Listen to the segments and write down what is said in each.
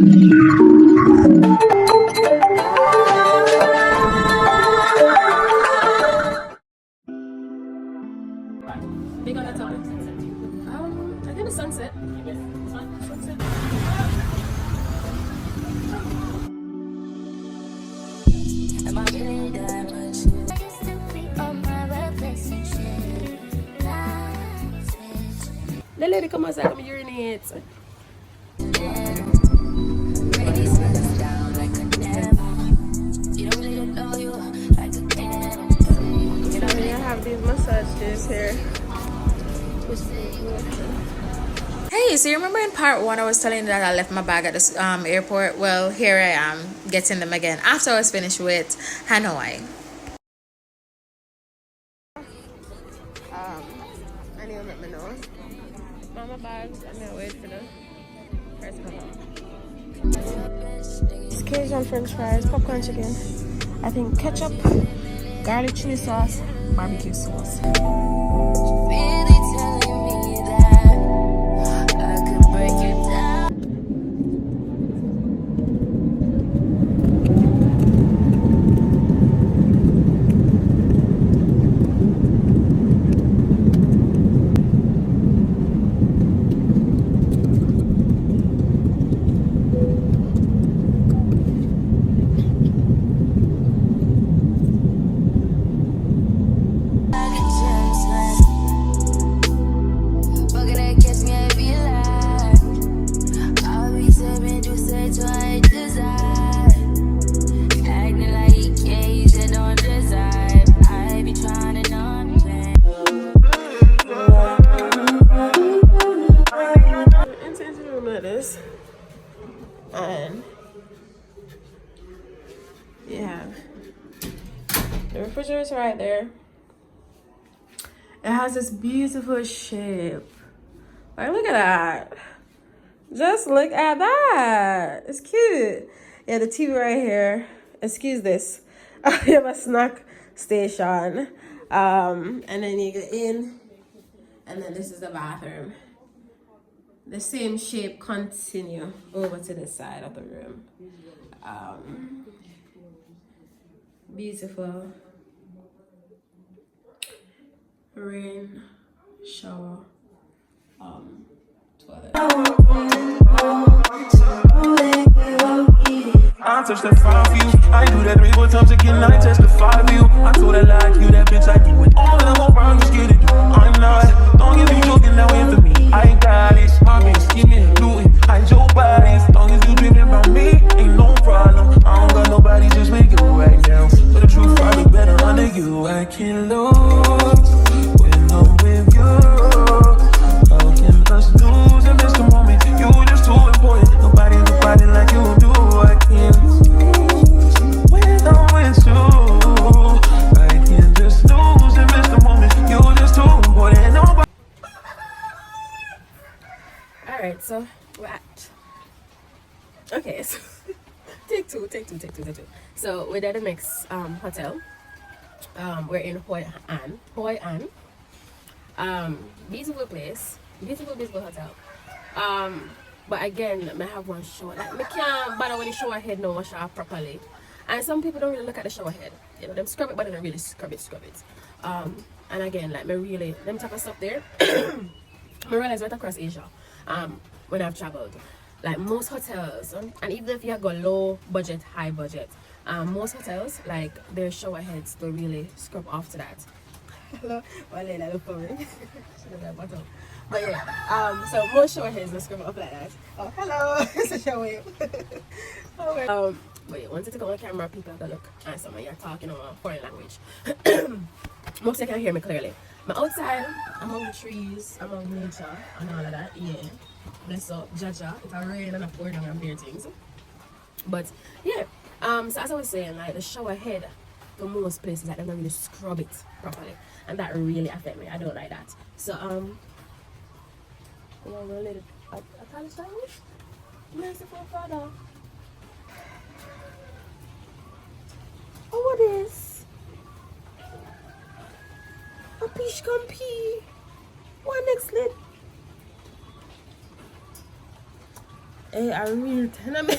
Big on that topic. I think it's sunset. Sunset. Am I really that much? I used to be on my relationship. The lady come outside, come urinate. Baby smiles down like a devil. You don't really know you like a candle. You know, I have these massage chairs here. Hey, so you remember in part 1 I was telling you that I left my bag at the airport? Well, here I am getting them again after I was finished with Hanoi. I need to let me know. Mama bags, I'm gonna wait for the first one. It's Cajun French fries, popcorn chicken. I think ketchup, garlic chili sauce, barbecue sauce. Really telling me that I could break you down. And you have the refrigerator right there. It has this beautiful shape. Like, look at that. Just look at that. It's cute. Yeah, the TV right here. Excuse this. You have a snack station. And then you get in. And then this is the bathroom. The same shape continue over to the side of the room. Beautiful rain shower toilet. I testify for you. I do that 3-4 times again. I testify for you. I told her like you, that bitch. I do it all and I go around just get it. I'm not. Don't give me joking now into me. I got it. My bitch scheming, doing. Hide your body. As long as you dreaming about me, ain't no problem. I don't got nobody just with you right now. But the truth probably better under you. I can't lose when I'm with you. How can us lose and miss the moment? You just too important. Nobody like you do. I can't lose when I'm with you. I can't just lose and miss the moment. You just too important. Nobody. Alright, so we're at. Okay, so take two. So we're at the next hotel. We're in hoian. Beautiful place, beautiful hotel. But again, I have one shower. Like, I can't bother when the shower head no wash off properly. And some people don't really look at the shower head. You know, them scrub it, but they don't really scrub it. And again, like, me really, them type of stuff there. I realize right across Asia, when I've traveled, like most hotels, and even if you go low budget, high budget, most hotels, like, their shower heads don't really scrub off to that. Hello, look for me. But yeah, so most shower heads don't scrub up like that. Oh, hello, it's a shower head. But yeah, once you take on the camera, people have to look at someone you're talking in a foreign language. Most of you can hear me clearly. But outside, among the trees, among nature, and all of that, yeah. Bless up, Jaja. It's a rain and a pour down and bare things. But yeah, so as I was saying, like, the shower head to most places, like, they don't really scrub it properly, and that really affects me. I don't like that. So you know, we're a little Irish. Merciful Father. Oh, what is? A fish can pee. One next lid. Hey, I really tell me.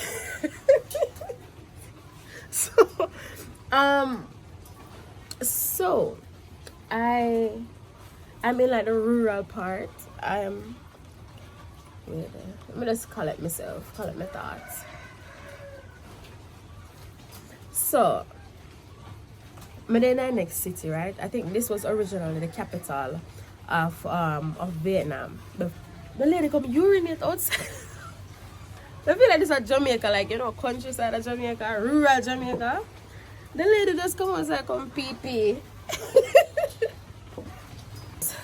So, so I'm in like the rural part. Let me just call it myself, call it my thoughts. So I'm in the next city, right? I think this was originally the capital of Vietnam. The lady come urinate outside. I feel like this is Jamaica, like, you know, countryside of Jamaica, rural Jamaica. The lady just come outside, come pee pee.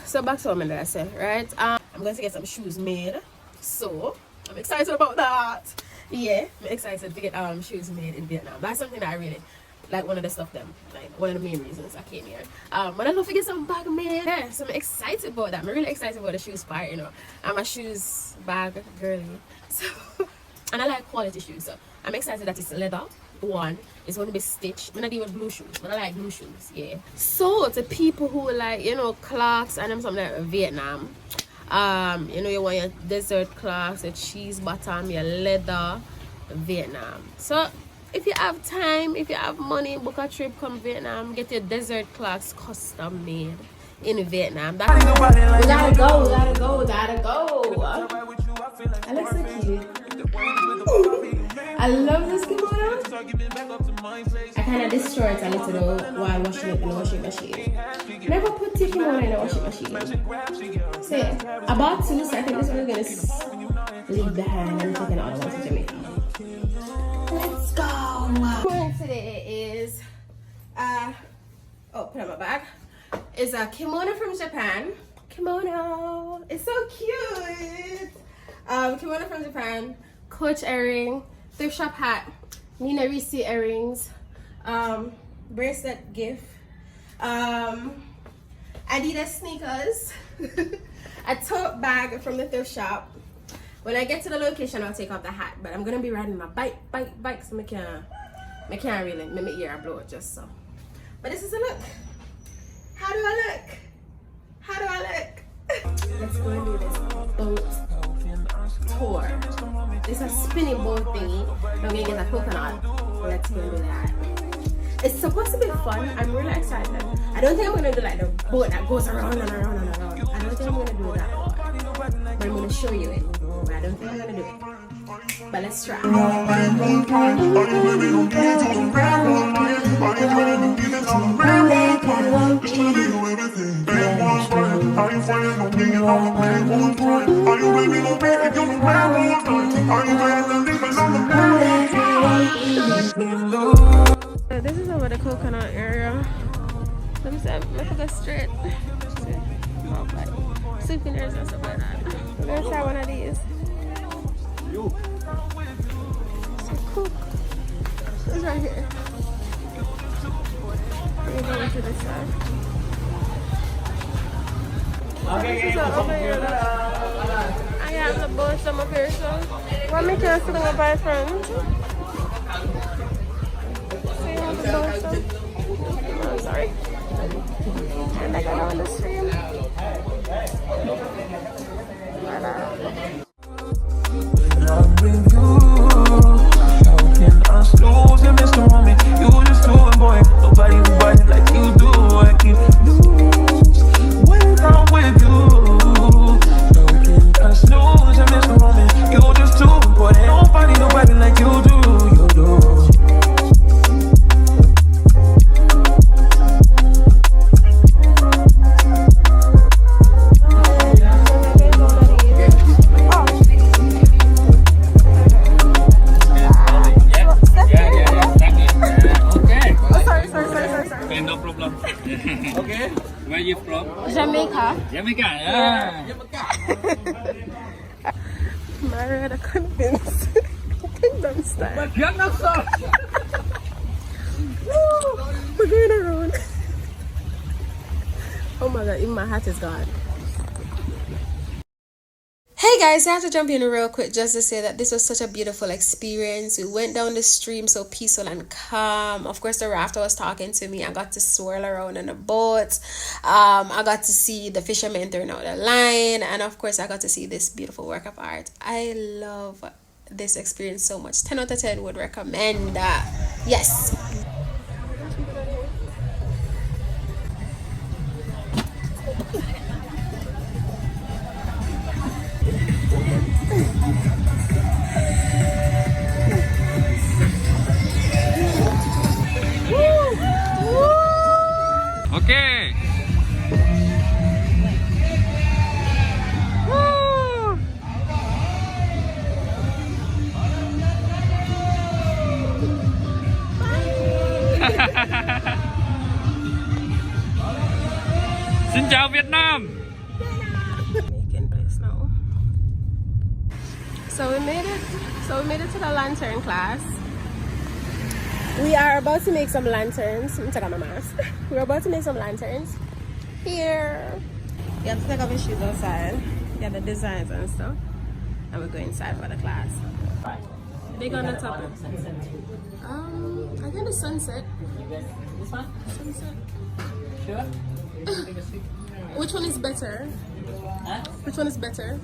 So back to what I said, right? I'm going to get some shoes made. So I'm excited about that. Yeah, I'm excited to get shoes made in Vietnam. That's something that I really like, one of the stuff them, like one of the main reasons I came here. But I love to get some bag made. Yeah, so I'm excited about that. I'm really excited about the shoes part, you know. I'm a shoes bag girly. So and I like quality shoes, so I'm excited that it's leather. One, it's going to be stitched. I'm not even blue shoes, but I like blue shoes, yeah. So to people who like, you know, clocks and them something like Vietnam, you know, you want your desert clocks, your cheese bottom, your leather, Vietnam. So if you have time, if you have money, book a trip, come Vietnam, get your desert clocks custom made in Vietnam. We gotta go. I look so cute. I love this kimono. I kind of destroy it a little though while washing it in the washing machine. Never put your kimono in the washing machine. So yeah, I bought two, so I think this one is gonna leave behind and take another one to Jamaica. Let's go. Today is put on my bag. Is a kimono from Japan. Kimono. It's so cute. Kimono from Japan. Coach earring, thrift shop hat, Nina Reese earrings, bracelet gift, Adidas sneakers, a tote bag from the thrift shop. When I get to the location, I'll take off the hat, but I'm gonna be riding my bike, so I can't really make my ear blow it just so. But this is a look. How do I look? Let's go and do this boat tour. It's a spinning boat thingy. I'm gonna get a coconut. Let's go and do that. It's supposed to be fun. I'm really excited. I don't think I'm gonna do like the boat that goes around and around and around. I don't think I'm gonna do that part. But I'm gonna show you it. But I don't think I'm gonna do it. But let's try. This is over the coconut area. Let me see, let me go straight. Souvenirs and stuff like that. We're gonna try one of these. So cool. It's right here. We're going to this side. This is over here. I have the boat up here, so what make you sitting up by friends? See how the boat up? Oh, sorry. And I got on the stream. Lose you, Mr. Woman. You just do it, boy. Nobody will buy it like you do. I keep lose when I'm with you. Don't us lose you, Mr. Woman. You just do it, boy. Nobody like you do. You do. Okay. Where you from? Jamaica. Jamaica, yeah. Married, I convinced. Kingdom style. But you're not so. We're going around. Oh my god, even my hat is gone. Hey guys, I have to jump in real quick just to say that this was such a beautiful experience. We went down the stream so peaceful and calm. Of course, the rafter was talking to me. I got to swirl around in the boat. I got to see the fishermen throwing out the line. And of course, I got to see this beautiful work of art. I love this experience so much. 10 out of 10 would recommend. Yes. Okay. Xin chào Việt Nam. Making place now. So we made it. So we made it to the lantern class. We are about to make some lanterns. Let me take out my mask. We're about to make some lanterns. Here. You have to take off your shoes outside. Yeah, the designs and stuff. And we're going inside for the class. Big on the top. I think the sunset. This one? Sunset. Sure. Which one is better? Huh? Which one is better?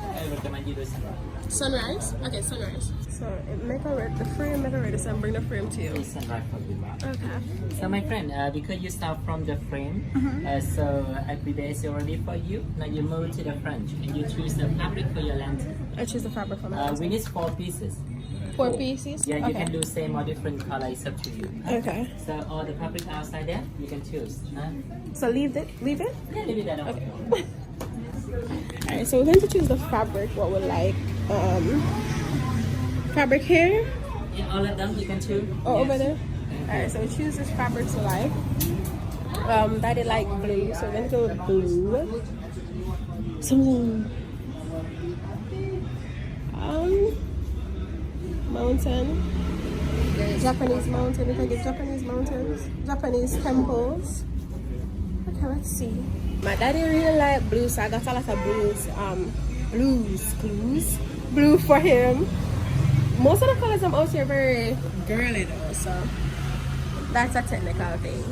I recommend you this one. Sunrise? Okay, sunrise. So make a red, the frame, make a ready, so bring the frame to you. It's sunrise for you. Okay. So my friend, because you start from the frame, so I prepared it already for you. Now you move to the front and you choose the fabric for your lantern. I choose the fabric for my We need 4 pieces. 4 pieces? Yeah, you Okay. can do same or different color, it's up to you. Okay. So all the fabric outside there, you can choose. So leave it? Leave it? Yeah, leave it there. Okay. Alright, so we're going to choose the fabric, what we like. Fabric here? Yeah, all of them you can choose. Oh, Yes. over there? Alright, so we choose this fabric we like. Daddy like blue, so we're going to go with blue. Some mountain. Japanese mountain. We can get Japanese mountains. Japanese temples. Okay, let's see. My daddy really like blue, so I got a lot of blue for him. Most of the colors I'm out here very girly though, so that's a technical thing.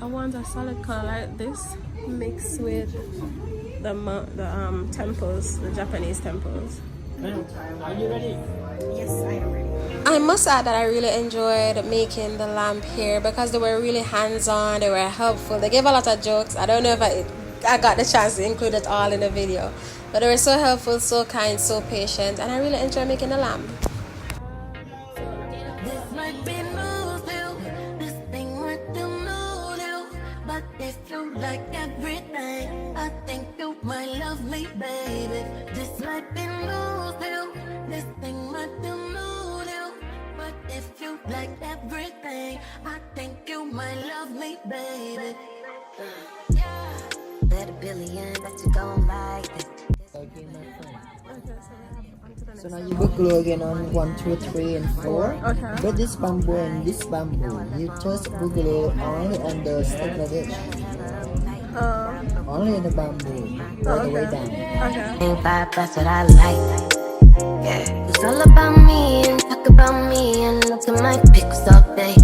I want a solid color like this mixed with the temples, the Japanese temples. Are you ready? Yes, I am ready. I must add that I really enjoyed making the lamp here because they were really hands-on, they were helpful, they gave a lot of jokes. I don't know if I got the chance to include it all in the video, but they were so helpful, so kind, so patient, and I really enjoyed making the lamp. This might be new to this thing might be new to, but if you like everything, I think you might love me, baby. This might be new to this thing might be new to, but if you like everything, I think you might love me, baby. Yeah, bet $1 billion that you gon' like this. Okay, my friend. So now you will glue again on 1, 2, 3, and 4. Okay. But this bamboo and this bamboo, you just glue only on the stick of it. Only in the bamboo, all the way down. Okay. That's what I like. Yeah, it's all about me and talk about me and look at my pics all day.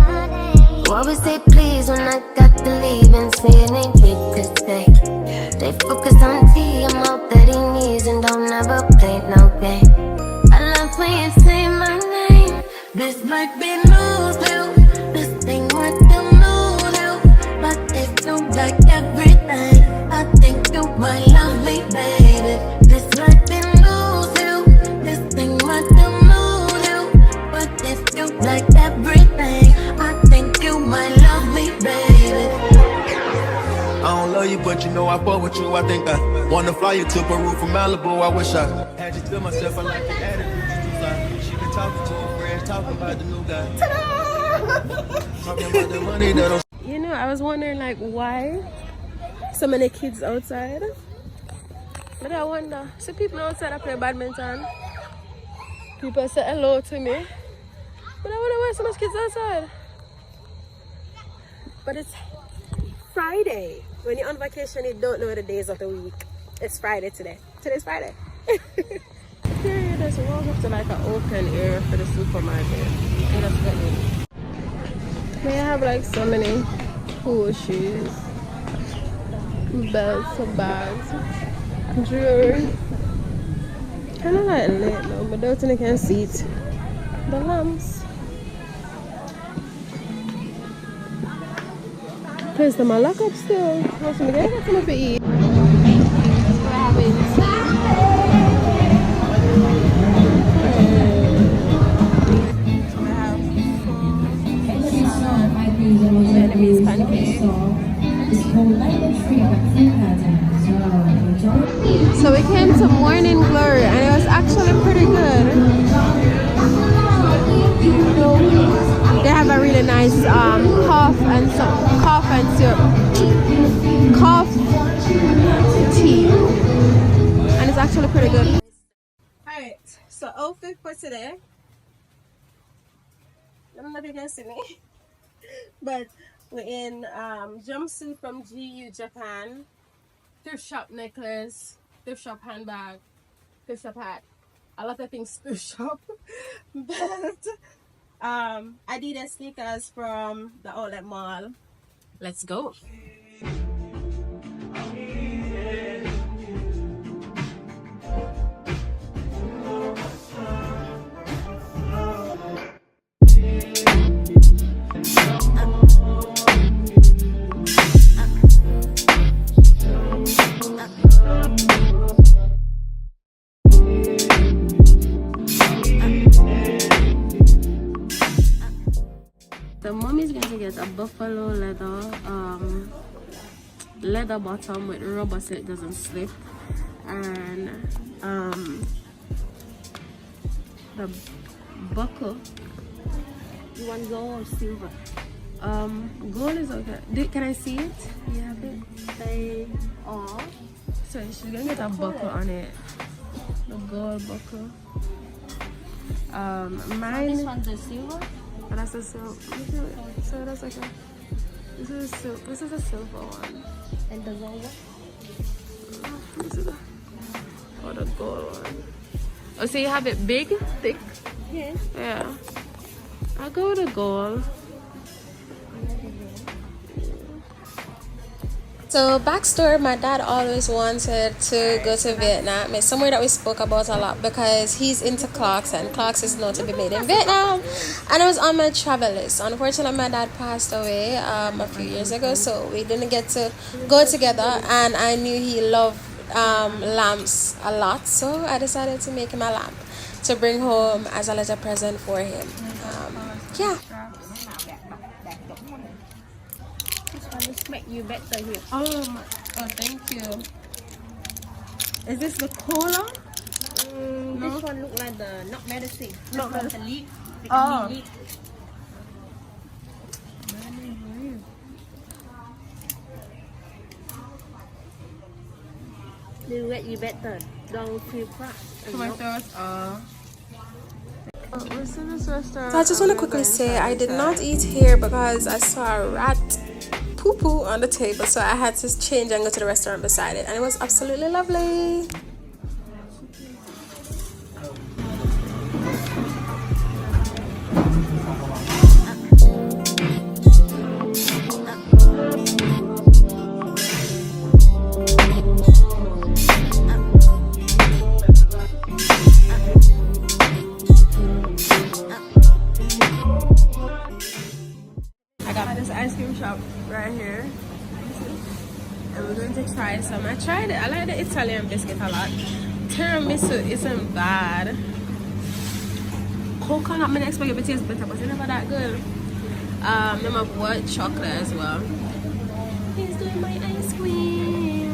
You always say please when I got to leave and say it ain't big to say. They focus on T, I'm all that he needs and don't ever play no game. I love when you say my name. This might be news to, this thing might be new to, but if you like everything, I think you might love me, baby. This might be news to, this thing might be new to, but if you like everything, I think you might love me, baby. I don't love you, but you know I fuck with you. I think I wanna fly you to Peru from Malibu. I wish I had you to myself. I like your attitude, you fly. She been talking to her friends, talking about the new guy. Talking about the money that don't. You know, I was wondering like why so many kids outside. But I wonder, see people outside I play badminton. People say hello to me. But I wonder why so much kids outside. But it's Friday. When you're on vacation, you don't know the days of the week. It's Friday today. Today's Friday. Here, there's a walk up to like an open area for the supermarket. And that's good. They have like so many cool shoes, belts, bags, jewelry. Kind of like quite late now, but I don't think I can see it. The lamps. Place them all lock up still. How's my guy coming to eat? We're having Vietnamese pancake. So we came to Morning Glory and it was actually pretty good. They have a really nice cough and syrup, cough tea, and it's actually pretty good. Alright, so outfit for today. I don't know if you can see me, but we're in jumpsuit from GU Japan, thrift shop necklace, thrift shop handbag, thrift shop hat, a lot of things thrift shop, but Adidas sneakers from the outlet mall. Let's go. The mommy's going to get a buffalo leather bottom with rubber so it doesn't slip, and the buckle. You want gold or silver? Gold is okay. Can I see it? You have it? They are. So she's gonna get a buckle on it. The gold buckle. Mine. This one's a silver. And that's a silver. So that's like a. This is a silver one. And the gold one? This is the gold one. Oh, so you have it big, thick? Yes. Yeah. I'll go with the gold. So backstory, my dad always wanted to go to Vietnam. It's somewhere that we spoke about a lot because he's into clocks and clocks is known to be made in Vietnam. And it was on my travel list. Unfortunately, my dad passed away a few years ago, so we didn't get to go together. And I knew he loved lamps a lot, so I decided to make him a lamp to bring home as a little present for him. Yeah. This make you better here. Oh, thank you. Is this the cola? This one look like the not medicine. Not the medicine. leaf. Oh. Leaf. They make you better. Don't feel crushed. My thoughts are. What's in this restaurant? So I just want to quickly say I did not eat here because I saw a rat poo-poo on the table, so I had to change and go to the restaurant beside it, and it was absolutely lovely. Ice cream shop right here, and we're going to try some. I tried it. I like the Italian biscuit a lot. Tiramisu isn't bad. Coconut, I expect it to taste better, but it's never that good. Them have white chocolate as well. He's doing my ice cream.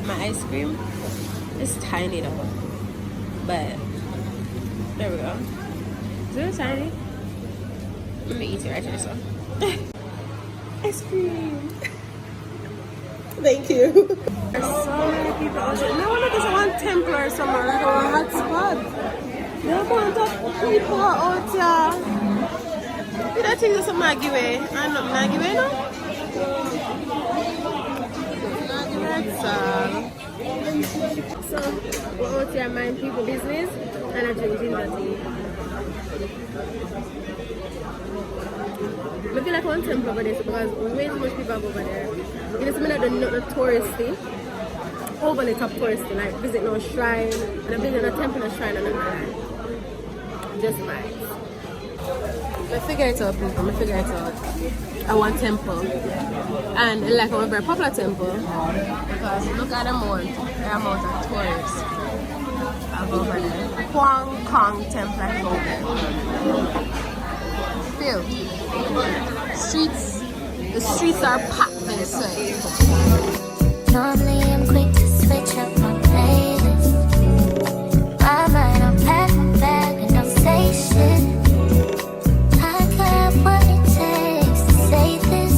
My ice cream is tiny though, but there we go. Is it tiny? Let me eat it right here, so. Ice cream. Thank you. There's so many people out here. No one just want temple or somewhere, like a hot spot. No amount of people out here. Did I think there's a Maggie way? I'm not Maggie way now. Maggie red song. So we're out here mind people business and I drink ginger tea. I feel like one temple over there because way too much people over there. It is not the touristy. overly top tourist to like visit no shrine, and I've been in a temple and shrine and I'm just nice. I figure it out, people. I figure it out. I want temple, and it's like a very popular temple because look at the amount of tourists have over there. Huang Kong Temple is over there. Feel the streets are packed with it. Normally I'm quick to switch up my playlist. I might unpack my bag and don't say shit. I got what it takes to say this.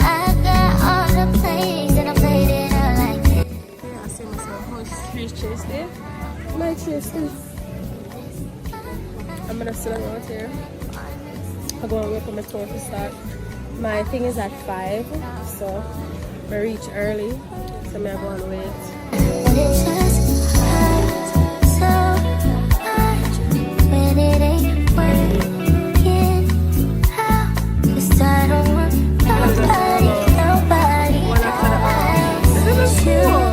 I got all the plays and I played it out like this. Yeah, I see myself. Oh, street chase there. My chase this. I'm gonna sit around here. I'm going to wait for my tour to start. My thing is at 5, so I reach early, so I'm going to wait. But it just hurts so much when it ain't working out. 'Cause I don't want nobody else. This is cool.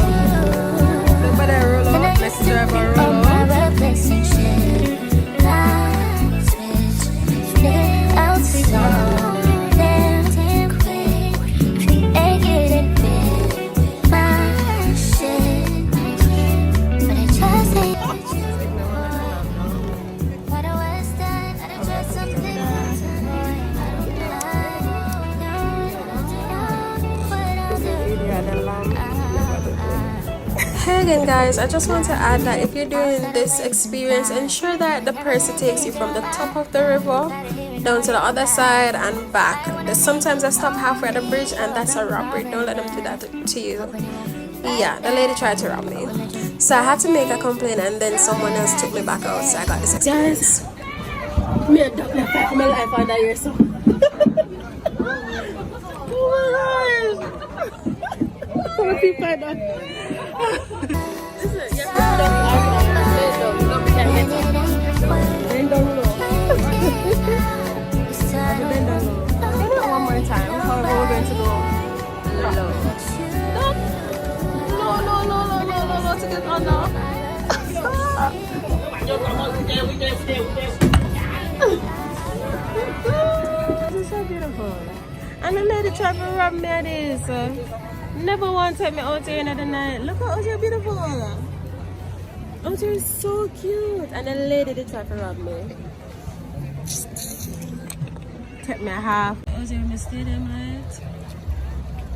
Everybody roll out, let's drive a roll out. Hey again guys, I just want to add that if you're doing this experience, ensure that the person takes you from the top of the river down to the other side and back. Sometimes I stop halfway at the bridge and that's a robbery. Don't let them do that to you. Yeah, the lady tried to rob me, so I had to make a complaint and then someone else took me back out, so I got this experience. Me a duck left back my life under here, so. Oh my gosh! What if you find that? Listen, you're down, don't get hit. Bend down low. Bend down low. Do it one more time. However, we're going to go low. No, to get on now. This is so beautiful. And the lady tried to rob me at this. Never want to take me out here another night. Look how out here beautiful. Out here is so cute. And the lady did try to rob me. Take me a half. Out here in the stadium light.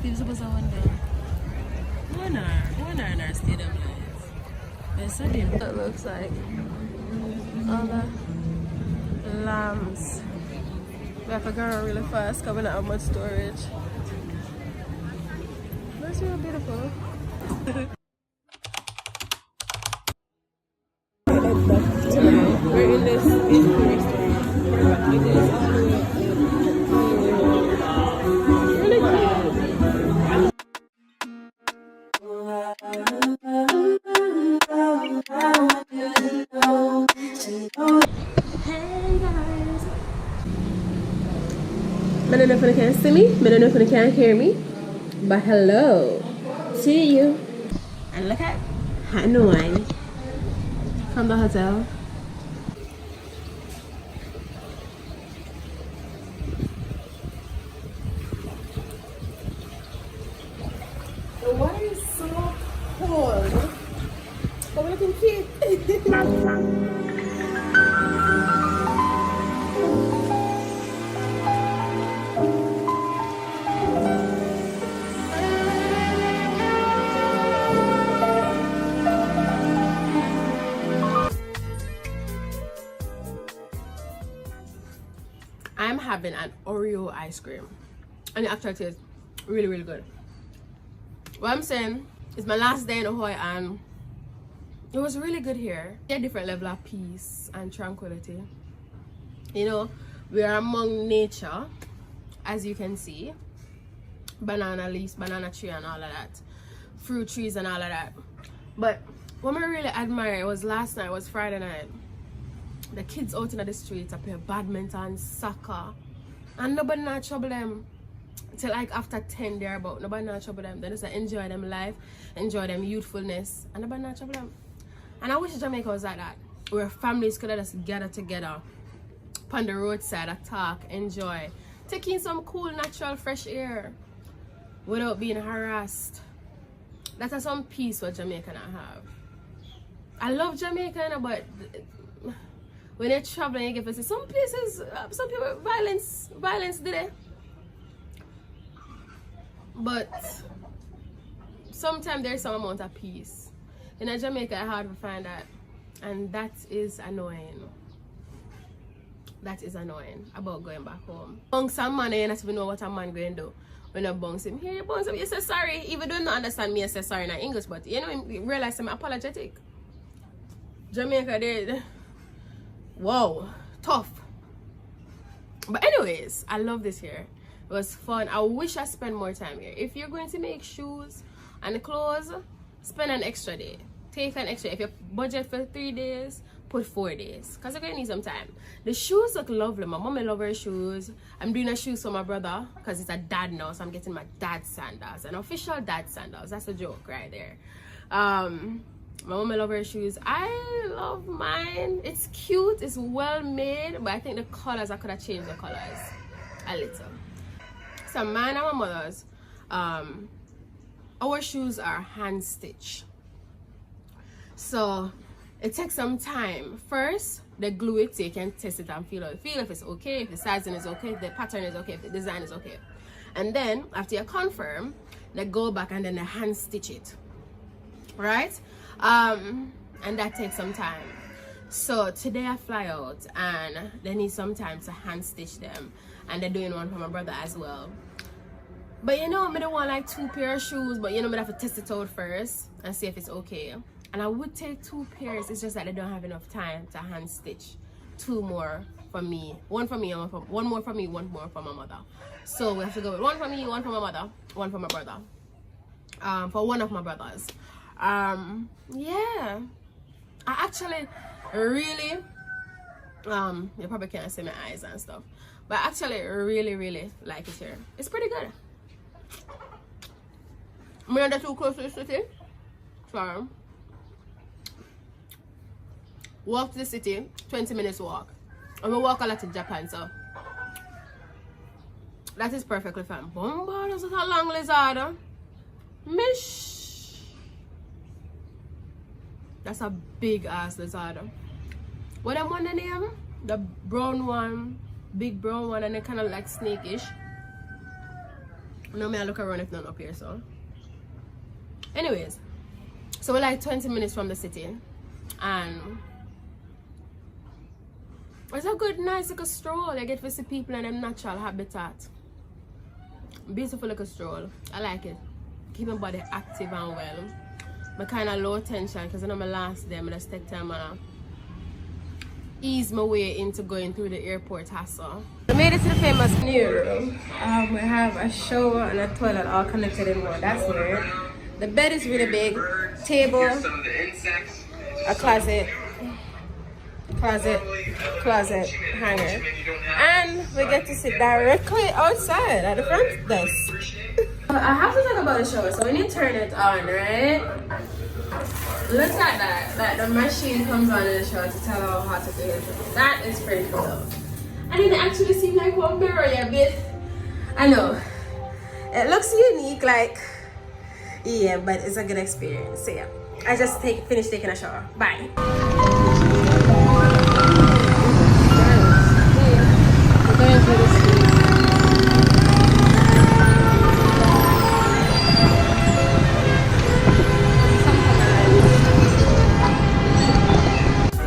People supposed to wonder. One hour in our stadium lights. It's so beautiful. It looks like all the lambs. We have to go around really fast because we don't have much storage. That's really beautiful. We're in this restaurant. It is really cute. Hey guys. I don't know if you can see me. I don't know if you can hear me. But hello to you. And look at Hanoi from the hotel. The water is so cold. But we're looking cute. I'm having an Oreo ice cream and it actually tastes really, really good. What I'm saying is my last day in Hawaii and it was really good here. A different level of peace and tranquility. You know, we are among nature, as you can see. Banana leaves, banana tree and all of that. Fruit trees and all of that. But what I really admire was last night, was Friday night. The kids out in the streets are playing badminton, soccer, and nobody not trouble them. till like after 10 they're about nobody not trouble them. They just like, enjoy them life, enjoy them youthfulness, and nobody not trouble them. And I wish Jamaica was like that, where families could have just gather together on the roadside and talk, enjoy, taking some cool natural fresh air without being harassed. That is some peace what Jamaica not have. I love Jamaica, you know, but when you're traveling, you get to see some places, some people violence did it. But sometimes there's some amount of peace. In Jamaica, it's hard to find that, and that is annoying. That is annoying about going back home. Bong some man, you don't even know what a man going to do. When you bounce him, here you bounce him, you say sorry. Even though you don't understand me, you say sorry in English, but you know, you realize I'm apologetic. Jamaica, they wow, tough. But anyways, I love this here. It was fun. I wish I spent more time here. If you're going to make shoes and clothes, spend an extra day. Take an extra. If you budget for 3 days, put 4 days, because you're gonna need some time. The shoes look lovely. My mom love her shoes. I'm doing a shoes for my brother because it's a dad now, so I'm getting my dad sandals, an official dad sandals. That's a joke right there. My mom love her shoes. I love mine. It's cute, it's well made, but I think the colors, I could have changed the colors a little. So mine and my mother's, our shoes are hand stitched, so it takes some time. First, they glue it so you can test it and feel if it's okay, if the sizing is okay, if the pattern is okay, if the design is okay. And then after you confirm, they go back and then they hand stitch it, right? And that takes some time. So today I fly out and they need some time to hand stitch them, and they're doing one for my brother as well. But you know, I don't want like 2 pair of shoes, but you know, I have to test it out first and see if it's okay. And I would take 2 pairs, it's just that they don't have enough time to hand stitch 2 more for me. One for me, one more for me, one more for my mother. So we have to go with 1 for me, 1 for my mother, 1 for my brother. For one of my brothers. Yeah. I actually really, you probably can't see my eyes and stuff, but I actually really like it here. It's pretty good. I'm not too close to the city, so walk to the city, 20 minutes walk. And we walk a lot to Japan, so that is perfectly fine. Bomba, that's a long lizard. Mish. That's a big ass lizard. What them one the name? The brown one, big brown one, and they kind of like snake-ish. Now me I look around if none up here, so. Anyways, so we're like 20 minutes from the city, and it's a good, nice little stroll. I get to see people in their natural habitat. Beautiful little stroll. I like it. Keep my body active and well. But kind of low tension because I know my last day, I just take time and ease my way into going through the airport hassle. We made it to the famous new room. We have a shower and a toilet all connected in one. That's weird. The bed is really big. Table, a closet, hanger, and we get to sit directly outside at the front desk. I have to talk about the shower. So when you turn it on, right? Look at that. Like the machine comes on in the shower to tell how hot it is. That is pretty cool. And it actually seems like one mirror a bit. I know. It looks unique, like, yeah, but it's a good experience. So yeah, I just finished taking a shower. Bye.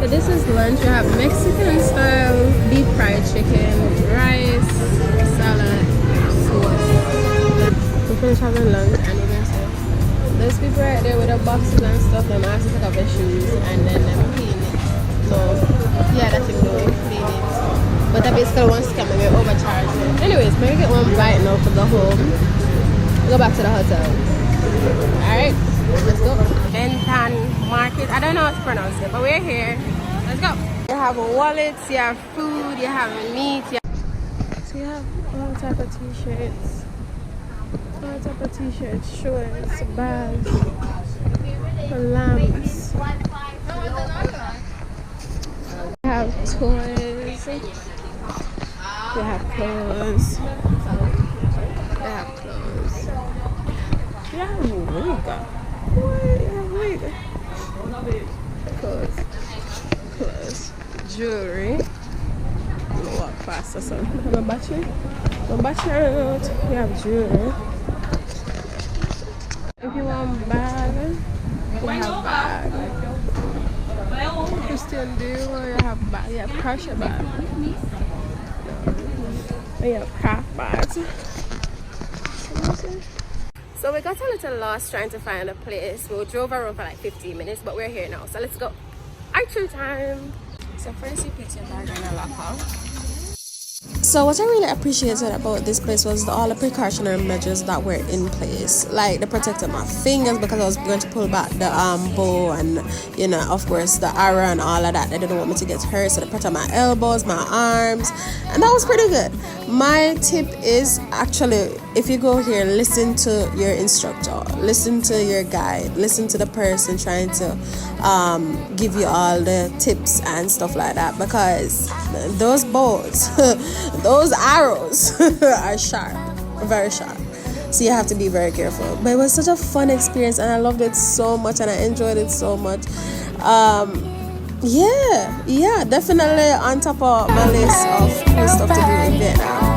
So this is lunch. We have Mexican style deep fried chicken, rice, salad, sauce. We finished having lunch and we're gonna say there's people right there with their boxes and stuff. Them ask to take off their shoes and then them clean it. So yeah, that's it, doing clean it. But I basically want to scam me, we're overcharged. Anyways, maybe get one bite now to go home. Go back to the hotel. Alright, let's go. Benton Market. I don't know how to pronounce it, but we're here. Let's go. You have wallets, you have food, you have meat. So you have all type of t-shirts, All type of t-shirts, shorts, bags, lamps. We have toys. We have clothes. We have clothes. We have wig. What? We have wig. Clothes. Jewelry. Walk past or something. We have a battery. We have jewelry. If you want bag, we have bag. Christian Dior, you have bag. You have crochet bag. We have craft bags. So we got a little lost trying to find a place. We drove around for like 15 minutes, but we're here now. So let's go. Archery time. So first you put your bag in a locker. So what I really appreciated about this place was all the precautionary measures that were in place. Like they protected my fingers because I was going to pull back the bow and, you know, of course the arrow and all of that. They didn't want me to get hurt, so they protected my elbows, my arms, and that was pretty good. My tip is actually, if you go here, listen to your instructor, listen to your guide, listen to the person trying to give you all the tips and stuff like that, because those bows those arrows are sharp, very sharp, so you have to be very careful. But it was such a fun experience and I loved it so much and I enjoyed it so much. Yeah, definitely on top of my list of cool stuff to do in Vietnam.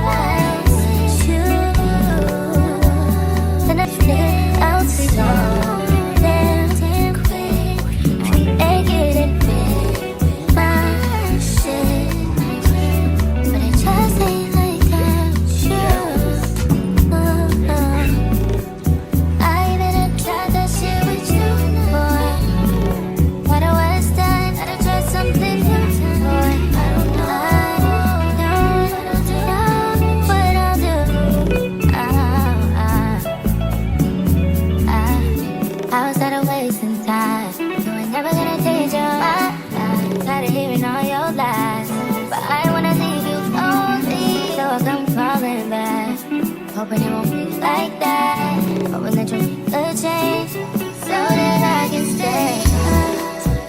Hoping it won't be like that. Hoping that you'll make a change so that I can stay.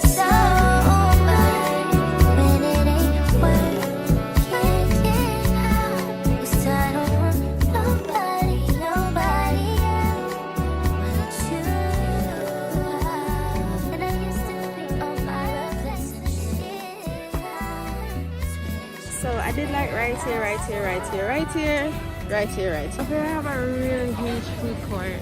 So bad when it ain't working out. 'Cause I don't want nobody else but you. And I used to be on my shit. So I did like right here. Up here I have a really huge food court.